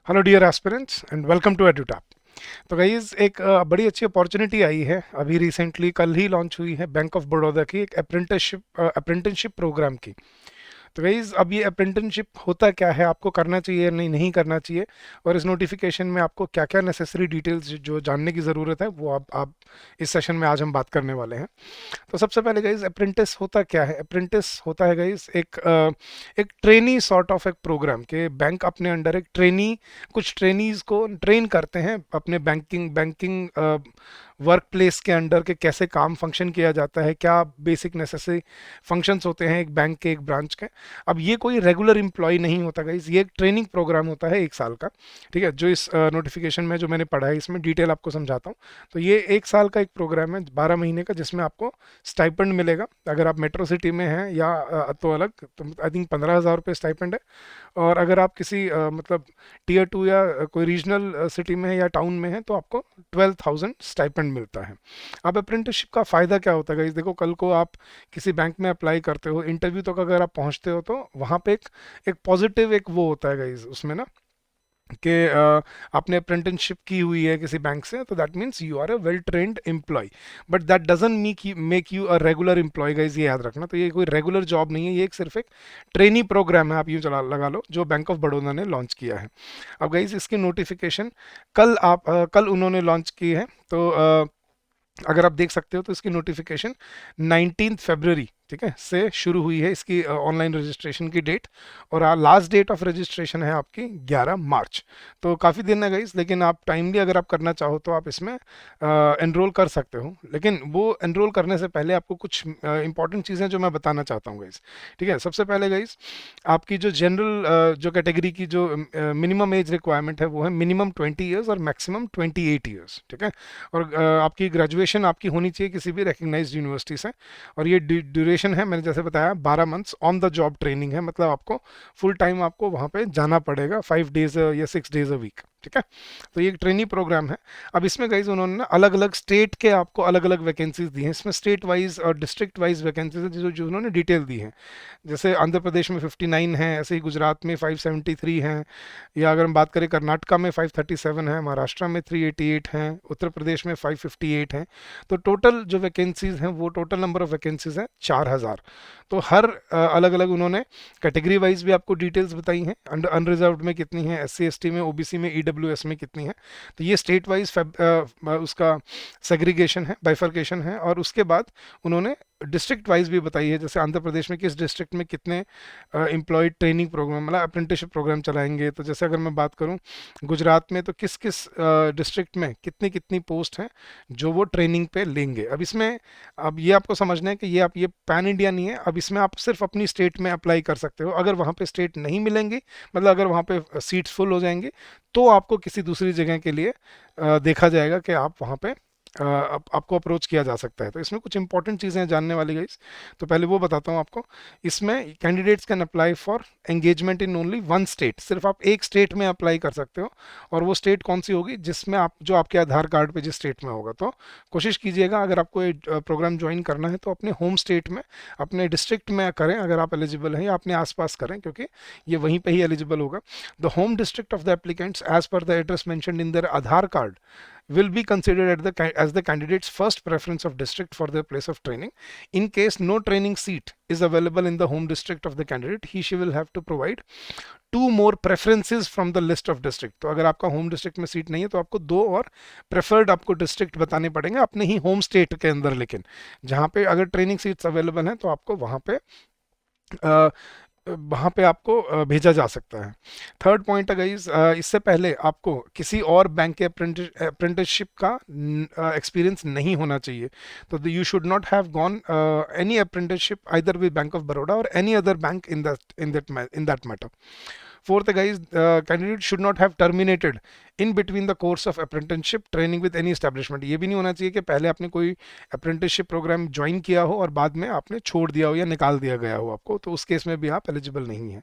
Hello dear aspirants and welcome to Edutap. तो guys एक बड़ी अच्छी अपॉर्चुनिटी आई है, अभी रिसेंटली कल ही लॉन्च हुई है बैंक ऑफ बड़ौदा की एक अप्रेंटिसशिप प्रोग्राम की। तो गाइज अब ये अप्रेंटिसशिप होता क्या है, आपको करना चाहिए नहीं नहीं करना चाहिए, और इस नोटिफिकेशन में आपको क्या क्या नेसेसरी डिटेल्स जो जानने की ज़रूरत है वो आप इस सेशन में आज हम बात करने वाले हैं। तो सबसे पहले गाइज अप्रेंटिस होता क्या है। अप्रेंटिस होता है गाइज एक ट्रेनी सॉर्ट ऑफ एक प्रोग्राम के बैंक अपने अंडर एक ट्रेनी कुछ ट्रेनीज को ट्रेन करते हैं अपने बैंकिंग वर्क प्लेस के अंडर के कैसे काम फंक्शन किया जाता है, क्या बेसिक नेसेसरी फंक्शंस होते हैं एक बैंक के एक ब्रांच के। अब ये कोई रेगुलर एम्प्लॉय नहीं होता गाइज, ये एक ट्रेनिंग प्रोग्राम होता है 1 साल का। ठीक है, जो इस नोटिफिकेशन में जो मैंने पढ़ा है इसमें डिटेल आपको समझाता हूँ। तो ये 1 साल का एक प्रोग्राम है 12 महीने का, जिसमें आपको स्टाइपेंड मिलेगा। अगर आप मेट्रो सिटी में हैं या तो अलग, तो आई थिंक 15,000 रुपये स्टाइपेंड है। और अगर आप किसी मतलब टीयर 2 या कोई रीजनल सिटी में है या टाउन में है तो आपको 12,000 स्टाइपेंड मिलता है। अब अप्रेंटिसशिप का फ़ायदा क्या होता है गाइस, देखो कल को आप किसी बैंक में अप्लाई करते हो, इंटरव्यू तक अगर आप पहुंचते हो तो वहाँ पे एक पॉजिटिव एक वो होता है गाइस उसमें ना, कि आपने अप्रेंटिसशिप की हुई है किसी बैंक से, तो that means you are a well trained employee. But that doesn't make you a regular employee guys, ये याद रखना। तो ये कोई रेगुलर जॉब नहीं है, ये एक सिर्फ एक ट्रेनी प्रोग्राम है, आप यूँ चला लगा लो, जो बैंक ऑफ बड़ौदा ने लॉन्च किया है। अब गाइज इसकी नोटिफिकेशन कल उन्होंने लॉन्च की है। तो अगर आप देख सकते हो तो इसकी नोटिफिकेशन 19 फरवरी, ठीक है, से शुरू हुई है इसकी ऑनलाइन रजिस्ट्रेशन की डेट। और लास्ट डेट ऑफ रजिस्ट्रेशन है आपकी 11 मार्च। तो काफ़ी दिन है गाइस, लेकिन आप टाइमली अगर आप करना चाहो तो आप इसमें एनरोल कर सकते हो। लेकिन वो एनरोल करने से पहले आपको कुछ इंपॉर्टेंट चीज़ें जो मैं बताना चाहता हूँ गाइस। ठीक है, सबसे पहले गाइस आपकी जो जनरल जो कैटेगरी की जो मिनिमम एज रिक्वायरमेंट है वो है मिनिमम 20 ईयर्स और मैक्सिमम 28 ईयर्स। ठीक है, और आपकी ग्रेजुएशन आपकी होनी चाहिए किसी भी रिकग्नाइज्ड यूनिवर्सिटी से। और ये ड्यूरेशन है, मैंने जैसे बताया 12 months on the job training है, मतलब आपको फुल टाइम आपको वहाँ पे जाना पड़ेगा 5 डेज या 6 डेज अ वीक। ठीक है, तो ये एक ट्रेनिंग प्रोग्राम है। अब इसमें गाइज उन्होंने ना अलग अलग स्टेट के आपको अलग अलग वैकेंसीज दी हैं, इसमें स्टेट वाइज और डिस्ट्रिक्ट वाइज वैकेंसीज है जो उन्होंने डिटेल दी है। जैसे आंध्र प्रदेश में 59 है, ऐसे ही गुजरात में 573 हैं, या अगर हम बात करें कर्नाटका में 537 है, महाराष्ट्र में 388 हैं, उत्तर प्रदेश में 558 हैं। तो टोटल जो वैकेंसीज हैं वो टोटल नंबर ऑफ वैकेंसीज हैं 4,000। तो हर अलग अलग उन्होंने कैटेगरी वाइज भी आपको डिटेल्स बताई हैं, अनरिजर्व्ड में कितनी है, SC ST में, OBC में, EWS में कितनी है। तो ये स्टेट वाइज उसका सेग्रीगेशन है, बाइफर्केशन है। और उसके बाद उन्होंने डिस्ट्रिक्ट वाइज भी बताई है, जैसे आंध्र प्रदेश में किस डिस्ट्रिक्ट में कितने एम्प्लॉयड ट्रेनिंग प्रोग्राम मतलब अप्रेंटिसशिप प्रोग्राम चलाएंगे। तो जैसे अगर मैं बात करूं गुजरात में, तो किस किस डिस्ट्रिक्ट में कितनी कितनी पोस्ट हैं जो वो ट्रेनिंग पे लेंगे। अब इसमें अब ये आपको समझना है कि ये पैन इंडिया नहीं है। अब इसमें आप सिर्फ अपनी स्टेट में अप्लाई कर सकते हो, अगर वहाँ पे स्टेट नहीं मिलेंगी, मतलब अगर वहाँ पे सीट्स फुल हो जाएंगी, तो आपको किसी दूसरी जगह के लिए देखा जाएगा कि आप वहाँ पे आपको अप्रोच किया जा सकता है। तो इसमें कुछ इंपॉर्टेंट चीज़ें हैं जानने वाली गाइस। तो पहले वो बताता हूँ आपको। इसमें candidates can apply for engagement in only one state, सिर्फ आप एक स्टेट में अप्लाई कर सकते हो। और वो स्टेट कौन सी होगी, जिसमें आप जो आपके आधार कार्ड पे जिस स्टेट में होगा। तो कोशिश कीजिएगा अगर आपको ये प्रोग्राम ज्वाइन करना है तो अपने होम स्टेट में, अपने डिस्ट्रिक्ट में करें अगर आप एलिजिबल हैं, या अपने आसपास करें, क्योंकि ये वहीं पे ही एलिजिबल होगा। The home district of the applicants as per the address mentioned in their Aadhaar card will be considered as the candidate's first preference of district for their place of training. In case no training seat is available in the home district of the candidate, she will have to provide 2 more preferences from the list of district. तो अगर आपका home district में seat नहीं है तो आपको 2 और preferred आपको डिस्ट्रिक्ट बताने पड़ेंगे अपने ही होम स्टेट के अंदर, लेकिन जहाँ पे अगर ट्रेनिंग सीट्स अवेलेबल हैं तो आपको वहाँ पे आपको भेजा जा सकता है। थर्ड पॉइंट है गाइस, इससे पहले आपको किसी और बैंक के अप्रेंटिसशिप का एक्सपीरियंस नहीं होना चाहिए। तो you should not have gone any apprenticeship either with bank of Baroda और any other bank in that matter. Fourth, guys, candidate should not have terminated in between the course of apprenticeship training with any establishment. ये भी नहीं होना चाहिए कि पहले आपने कोई अप्रेंटिसशिप प्रोग्राम ज्वाइन किया हो और बाद में आपने छोड़ दिया हो या निकाल दिया गया हो आपको, तो उस केस में भी आप एलिजिबल नहीं है।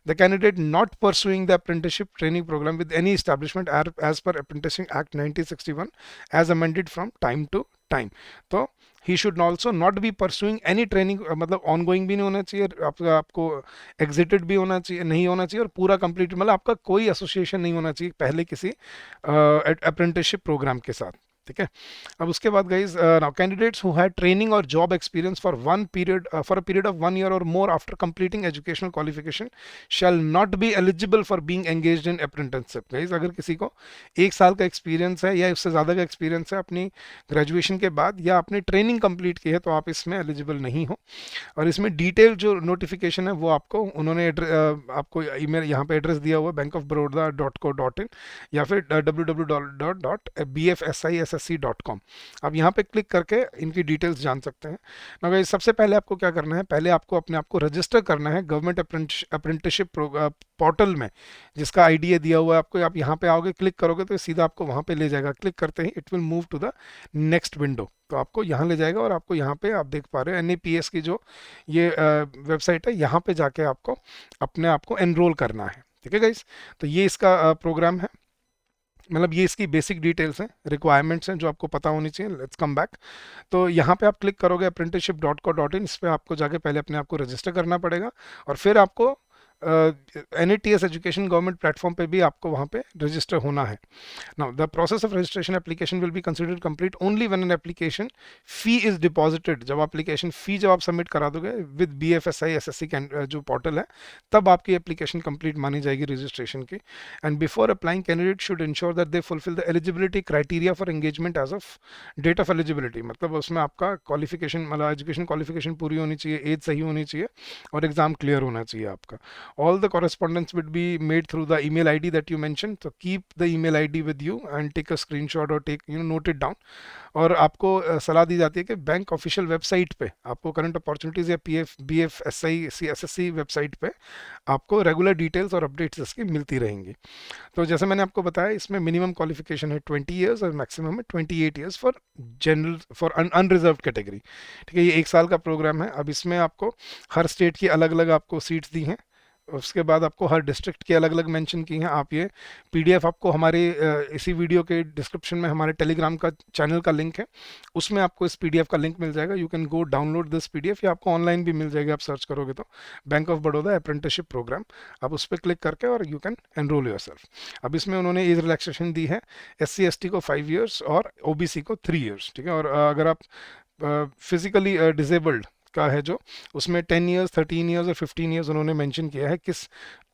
The candidate not pursuing the apprenticeship training program with any establishment as per Apprenticeship Act 1961 as amended from time to time. तो he should also not be pursuing any training, मतलब ongoing भी नहीं होना चाहिए, आपको exerted भी होना चाहिए नहीं होना चाहिए, और पूरा कंप्लीट मतलब आपका कोई एसोसिएशन नहीं होना चाहिए पहले किसी अप्रेंटिसशिप प्रोग्राम के साथ। ठीक है। अब उसके बाद guys, now candidates who had training और job experience for one period for a period of 1 year और more after completing educational qualification shall not be eligible for being engaged in apprenticeship. Guys अगर किसी को 1 साल का experience है या उससे ज़्यादा का एक्सपीरियंस है अपनी ग्रेजुएशन के बाद, या आपने ट्रेनिंग कंप्लीट की है, तो आप इसमें एलिजिबल नहीं हो। और इसमें डिटेल जो नोटिफिकेशन है वो आपको उन्होंने आपको ईमेल यहाँ पे एड्रेस दिया हुआ है bankofbaroda.co.in या फिर www.bfsissc.com। आप यहाँ पे क्लिक करके इनकी डिटेल्स जान सकते हैं। मगर सबसे पहले आपको क्या करना है, पहले आपको अपने आप को रजिस्टर करना है गवर्नमेंट अप्रेंटिसशिप पोर्टल में, जिसका आईडी दिया हुआ है आपको। आप यहाँ पे आओगे, क्लिक करोगे तो सीधा आपको वहाँ पे ले जाएगा। क्लिक करते ही it will move to the next window, तो आपको यहाँ ले जाएगा और आपको यहाँ पे आप देख पा रहे हो NAPS की जो ये वेबसाइट है, यहाँ पे जाके आपको अपने आप को एनरोल करना है। ठीक है गाइस, तो ये इसका प्रोग्राम है, मतलब ये इसकी बेसिक डिटेल्स हैं, रिक्वायरमेंट्स हैं जो आपको पता होनी चाहिए। Let's come back. तो यहाँ पे आप क्लिक करोगे apprenticeship.co.in, इस पे आपको जाके पहले अपने आप को रजिस्टर करना पड़ेगा, और फिर आपको NATS एजुकेशन गवर्नमेंट प्लेटफॉर्म पे भी आपको वहाँ पे रजिस्टर होना है। Now, the process of registration application will be considered complete only when an application fee is deposited। जब application fee जब आप सबमिट करा दोगे with BFSI SSC जो पोर्टल है, तब आपकी एप्लीकेशन कंप्लीट मानी जाएगी रजिस्ट्रेशन की। And before applying candidate should ensure that they fulfil the eligibility criteria for engagement as of date of eligibility. मतलब उसमें आपका क्वालिफिकेशन, मतलब एजुकेशन क्वालिफिकेशन पूरी होनी चाहिए, एज सही होनी चाहिए, और एग्जाम क्लियर होना चाहिए आपका। All the correspondence will be made through the email ID that you mentioned, so keep the email ID with you and take a screenshot or take, note it down। और आपको सलाह दी जाती है कि bank official website पे आपको current opportunities या BFSI SSC website पे आपको रेगुलर डिटेल्स और अपडेट्स इसकी मिलती रहेंगी। तो जैसे मैंने आपको बताया, इसमें मिनिमम क्वालिफिकेशन है 20 ईयर्स और मैक्सिमम है 28 years for general, for unreserved category. ठीक है, ये 1 साल का प्रोग्राम है। अब इसमें आपको हर स्टेट की अलग अलग आपको सीट्स दी हैं, उसके बाद आपको हर डिस्ट्रिक्ट की अलग अलग मेंशन की हैं। आप ये PDF आपको हमारे इसी वीडियो के डिस्क्रिप्शन में हमारे टेलीग्राम का चैनल का लिंक है, उसमें आपको इस PDF का लिंक मिल जाएगा। You can go download this PDF, या आपको ऑनलाइन भी मिल जाएगी, आप सर्च करोगे तो Bank of Baroda apprenticeship programme, आप उस पर क्लिक करके और यू कैन एनरोल योरसेल्फ। अब इसमें उन्होंने एज रिलैक्सेशन दी है, SC ST को 5 ईयर्स और OBC को 3 ईयर्स। ठीक है, और अगर आप फिजिकली डिसेबल्ड का है जो, उसमें 10 ईयर्स 13 ईयर्स और 15 ईयर्स उन्होंने मेंशन किया है किस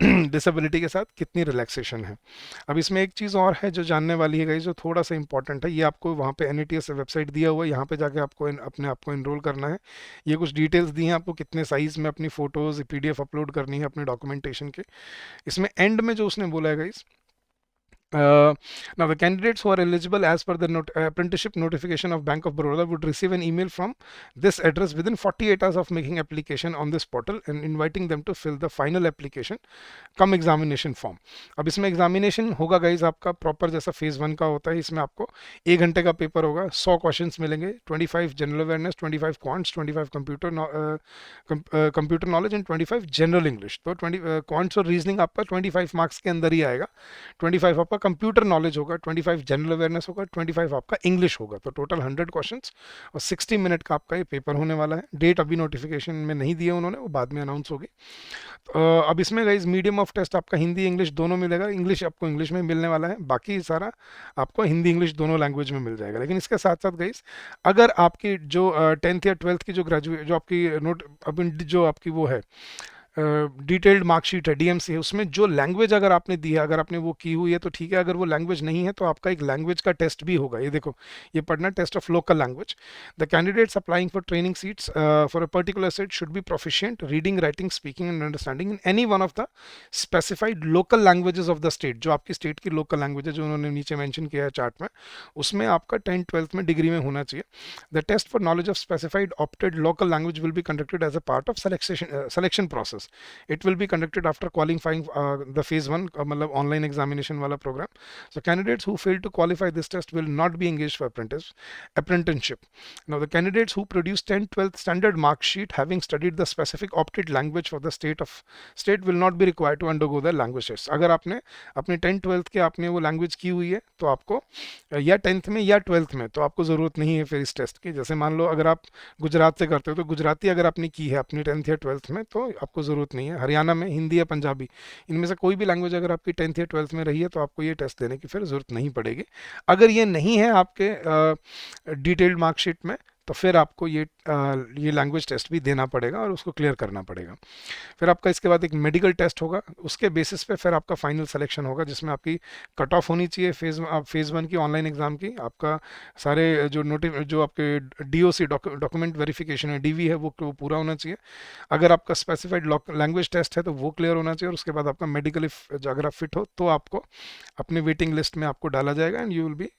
डिसेबिलिटी के साथ कितनी रिलैक्सेशन है। अब इसमें एक चीज़ और है जो जानने वाली है गाइस, जो थोड़ा सा इंपॉर्टेंट है, ये आपको वहाँ पे NATS वेबसाइट दिया हुआ है, यहाँ पे जाके आपको अपने आप को इनरोल करना है। ये कुछ डिटेल्स दी हैं आपको, कितने साइज़ में अपनी फ़ोटोज़ PDF अपलोड करनी है अपने डॉक्यूमेंटेशन के। इसमें एंड में जो उसने बोला है guys, now the candidates who are eligible as per the apprenticeship notification of Bank of Baroda would receive an email from this address within 48 hours of making application on this portal and inviting them to fill the final application come examination form. अब इसमें examination होगा guys आपका proper जैसा phase 1 का होता है। इसमें आपको 1 घंटे का पेपर होगा, 100 क्वेश्चंस मिलेंगे, 25 general awareness, 25 quants, 25 computer knowledge and 25 general English. तो 20 क्वांट्स और रीजनिंग आपका 25 मार्क्स के अंदर ही आएगा। 25 आपका कंप्यूटर नॉलेज होगा, 25 जनरल अवेयरनेस होगा, 25 आपका इंग्लिश होगा। तो टोटल 100 क्वेश्चंस और 60 मिनट का आपका ये पेपर होने वाला है। डेट अभी नोटिफिकेशन में नहीं दिए उन्होंने, वो बाद में अनाउंस होगी। अब इसमें गाइज मीडियम ऑफ टेस्ट आपका हिंदी इंग्लिश दोनों मिलेगा। इंग्लिश आपको इंग्लिश में मिलने वाला है, बाकी सारा आपको हिंदी इंग्लिश दोनों लैंग्वेज में मिल जाएगा। लेकिन इसके साथ साथ गाइज, अगर आपकी जो 10th या 12th की जो ग्रेजुएट जो आपकी नोट अब जो आपकी वो है डिटेल्ड मार्कशीट है DMC है, उसमें जो लैंग्वेज अगर आपने दी है, अगर आपने वो की हुई है तो ठीक है। अगर वो लैंग्वेज नहीं है तो आपका एक लैंग्वेज का टेस्ट भी होगा। ये देखो, ये पढ़ना, test of local language. The candidates applying for training seats for a particular seat should be proficient reading, writing, speaking and understanding in any one of the specified local languages of the state. जो आपकी state की local language है, जो उन्होंने नीचे mention किया है chart में, उसमें आपका 10th 12th में डिग्री में होना चाहिए। The test for knowledge of specified opted local language will be conducted as a part of selection process. course. It will be conducted after qualifying the phase 1 मतलब online examination वाला program. So candidates who fail to qualify this test will not be engaged for apprenticeship. Now the candidates who produce 10th 12th standard mark sheet having studied the specific opted language for the state will not be required to undergo the language test. अगर आपने अपने 10th 12th के आपने वो language की हुई है तो आपको या 10th में या 12th में तो आपको ज़रूरत नहीं है फिर इस टेस्ट की। जैसे मान लो अगर आप गुजरात से करते हो तो गुजराती अगर आपने की है अपनी 10th या 12th में तो आपको ज़रूरत नहीं है। हरियाणा में हिंदी या पंजाबी इनमें से कोई भी लैंग्वेज अगर आपकी 10th या 12th में रही है तो आपको ये टेस्ट देने की फिर ज़रूरत नहीं पड़ेगी। अगर ये नहीं है आपके डिटेल्ड मार्कशीट में तो फिर आपको ये लैंग्वेज टेस्ट भी देना पड़ेगा और उसको क्लियर करना पड़ेगा। फिर आपका इसके बाद एक मेडिकल टेस्ट होगा, उसके बेसिस पे फिर आपका फाइनल सिलेक्शन होगा जिसमें आपकी कट ऑफ होनी चाहिए फेज़ 1 की ऑनलाइन एग्जाम की। आपका सारे जो आपके डीओसी डॉक्यूमेंट वेरिफिकेशन है डीवी है वो पूरा होना चाहिए। अगर आपका स्पेसिफाइड लैंग्वेज टेस्ट है तो वो क्लियर होना चाहिए और उसके बाद आपका मेडिकल अगर आप फिट हो तो आपको अपने वेटिंग लिस्ट में आपको डाला जाएगा and you will B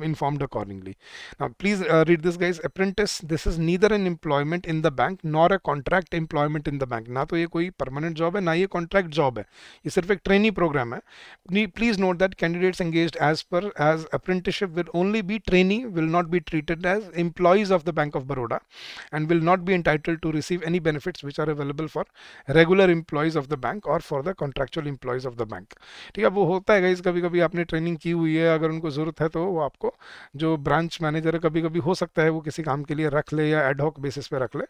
informed accordingly. Now please read this guys. Apprentice, this is neither an employment in the bank nor a contract employment in the bank. ना तो ये कोई permanent job है ना ये contract job है, ये सिर्फ एक ट्रेनी प्रोग्राम है। Please note that candidates engaged as apprenticeship will only be trainee, will not be treated as employees of the Bank of Baroda and will not be entitled to receive any benefits which are available for regular employees of the bank or for the contractual employees of the bank. ठीक है, वो होता है guys, कभी कभी आपने training की हुई है, अगर उनको ज़रूरत है तो वो आपको जो ब्रांच मैनेजर है कभी कभी हो सकता है वो किसी काम के लिए रख ले या एडहॉक बेसिस पे रख ले,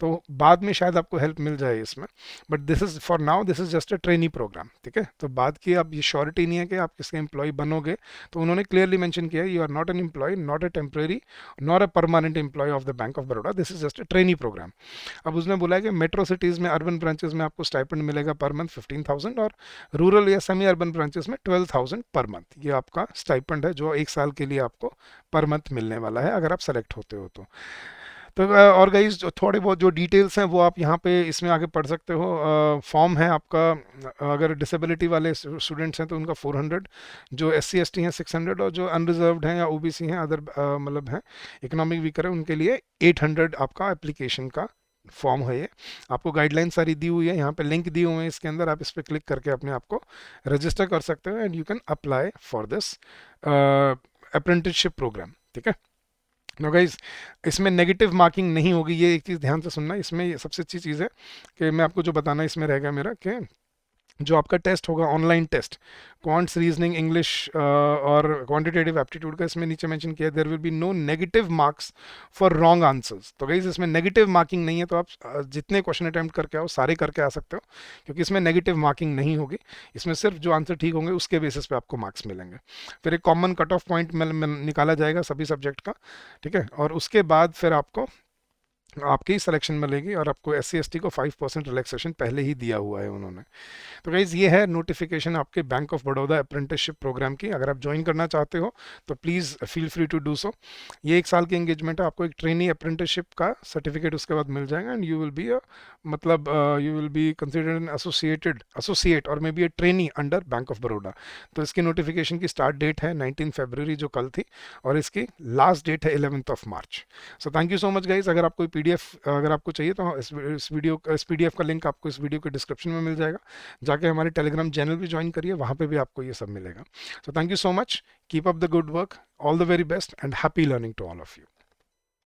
तो बाद में शायद आपको हेल्प मिल जाए इसमें। But this is for now this is just a trainee programme. ठीक है, तो बाद की अब ये श्योरिटी नहीं है कि आप किसके एम्प्लॉय बनोगे। तो उन्होंने क्लियरली मेंशन किया you are not an employee, not a temporary, not a permanent employee of the Bank of Baroda, this is just a trainee programme. अब उसने बोला है कि मेट्रो सिटीज़ में अर्बन ब्रांचेस में आपको स्टाइपेंड मिलेगा पर मंथ 15,000 और रूरल या सेमी अर्बन ब्रांचेस में 12,000 पर मंथ। ये आपका स्टाइपेंड है जो एक साल के लिए आपको पर मंथ मिलने वाला है अगर आप सेलेक्ट होते हो तो। और गाइस जो थोड़े बहुत जो डिटेल्स हैं वो आप यहाँ पे इसमें आगे पढ़ सकते हो। फॉर्म है आपका, अगर डिसेबिलिटी वाले स्टूडेंट्स हैं तो उनका 400, जो SC ST हैं 600 और जो अनरिजर्व्ड हैं या OBC हैं अदर मतलब हैं इकोनॉमिक वीकर है उनके लिए 800 आपका एप्लीकेशन का फॉर्म है। ये आपको गाइडलाइन सारी दी हुई है, यहाँ पे लिंक दिए हुए हैं, इसके अंदर आप इस पर क्लिक करके अपने आप को रजिस्टर कर सकते हो and you can apply for this apprenticeship programme. ठीक है, नो गाइज इसमें नेगेटिव मार्किंग नहीं होगी, ये एक चीज़ ध्यान से सुनना। इसमें सबसे अच्छी चीज़ है कि मैं आपको जो बताना इसमें रहेगा मेरा कि जो आपका टेस्ट होगा online test quants reasoning English और क्वांटिटेटिव एप्टीट्यूड का, इसमें नीचे मेंशन किया there will be no negative marks for wrong answers. तो गाइस इसमें नेगेटिव मार्किंग नहीं है, तो आप जितने क्वेश्चन अटैम्प्ट करके आओ सारे करके आ सकते हो क्योंकि इसमें नेगेटिव मार्किंग नहीं होगी। इसमें सिर्फ जो आंसर ठीक होंगे उसके बेसिस पे आपको मार्क्स मिलेंगे। फिर एक कॉमन कट ऑफ पॉइंट निकाला जाएगा सभी सब्जेक्ट का। ठीक है, और उसके बाद फिर आपको आपकी सिलेक्शन मिलेगी और आपको SC ST को 5% रिलैक्सेशन पहले ही दिया हुआ है उन्होंने। तो गाइज़ ये है नोटिफिकेशन आपके Bank of Baroda apprenticeship programme की। अगर आप ज्वाइन करना चाहते हो तो please feel free to do so. ये 1 साल की एंगेजमेंट है, आपको एक ट्रेनी अप्रेंटिसशिप का सर्टिफिकेट उसके बाद मिल जाएगा एंड यू विल बी मतलब you will be considered an associate और may be a trainee under bank of Baroda. तो इसकी नोटिफिकेशन की स्टार्ट डेट है 19 फरवरी जो कल थी और इसकी लास्ट डेट है 11 March. So thank you so much guys. अगर आपको PDF अगर आपको चाहिए तो इस PDF का लिंक आपको इस वीडियो के डिस्क्रिप्शन में मिल जाएगा, जाके हमारे टेलीग्राम चैनल भी ज्वाइन करिए, वहाँ पे भी आपको ये सब मिलेगा। So thank you so much, keep up the good work, all the very best and happy learning to all of you.